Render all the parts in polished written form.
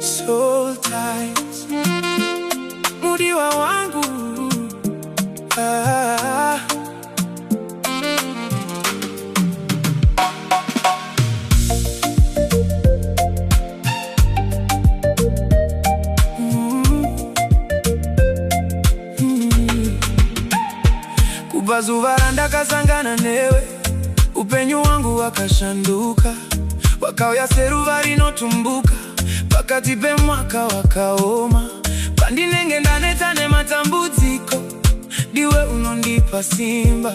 Soul Ties, Mudiwa wangu. Kubazuva ndakasangana newe, upenyu wangu wakashanduka, wakauya seruva rinotumbuka, pakati pemwaka wakaoma, pandinenge ndaneta nematambudziko, ndiwe unondipa simba,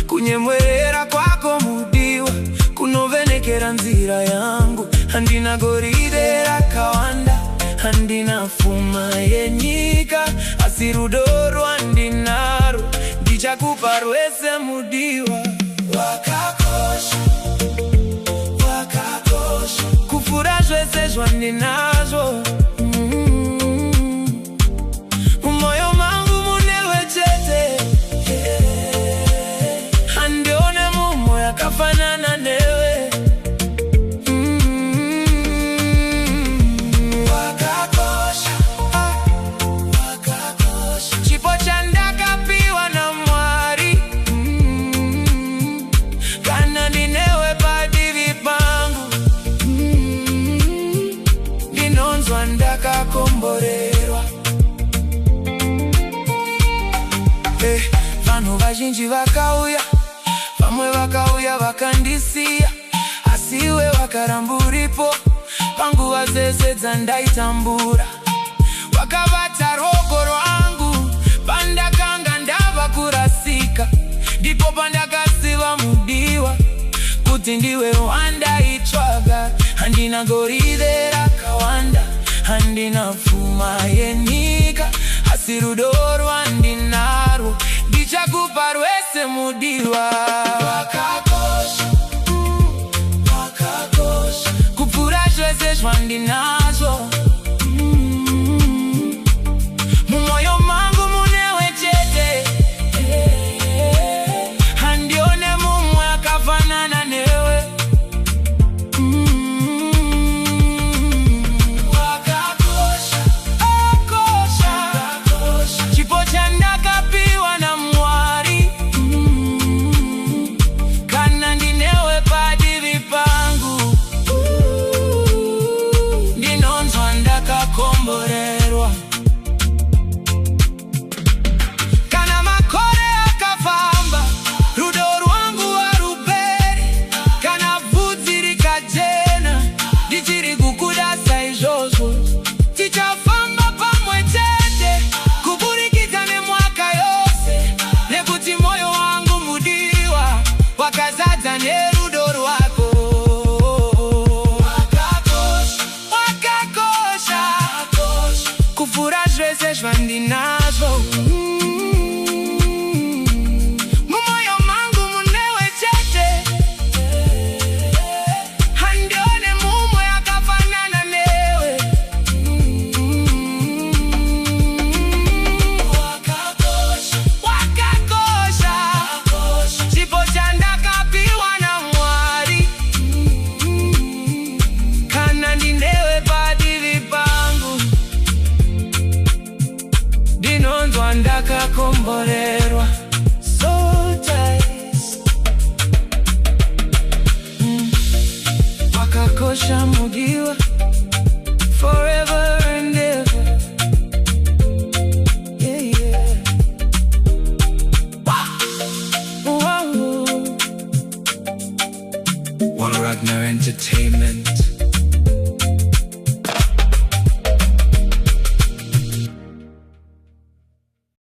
kunyemwerera kwako Mudiwa kunovenekera nzira yangu. Handina goridhe rakawanda, handina pfuma yenyika, asi rudo rwandinaro ndichakupa rwese Mudiwa. Wakakosha, wakakosha, kupfuura zvese zvandinazvo. Mumwoyo mangu munewe chete, handione mumwe akafanana newe. Wakakosha, wakakosha, chipo chandakapiwa na Mwari, kana ndinewe padivi pangu, ndinonzwa ndakakomborerwa. Vanhu vazhinji vakauya, vamwe vakauya vakandisiya, asi iwe wakaramba uripo panguva dzese dzandaitambura. Wakavata rogo rwangu pandakanga ndava kurasika, ndipo pandakasiva Mudiwa kuti ndiwe wandaitsvaga. Handina goridhe rakawanda, handina pfuma yenyika, asi rudo rwandinarwo ndichakupa rwese Mudiwa. Wakakosha, wakakosha, kupfuura zvese zvandinazvo. Mumwoyo mangu munewe chete, handione mumwe akafanana newe. Wakakosha, wakakosha, chipo chandakapiwa na Mwari, kana ndinewe padivi pangu, ndinonzwa ndakakomborerwa. Kana makore akafamba, rudo rwangu haruperi, kana bvudzi rikajena, ndichiri kukuda saizvozvo. Tichafamba pamwe chete, kuburikidza nemwaka yose, nekuti moyo wangu Mudiwa wakazadza nerudo rwako. Wakakosha, wakakosha, kupfuura zvese zvandinazvo. Mumwoyo mangu munewe chete, handione mumwe akafanana newe. Wakakosha, wakakosha, chipo chandakapiwa na Mwari, kana ndinewe padivi pangu, ndinonzwa ndakakomborerwa. Soul Ties, wakakosha Mudiwa, forever and ever. Yeah, yeah. Wow. Ragnar Entertainment.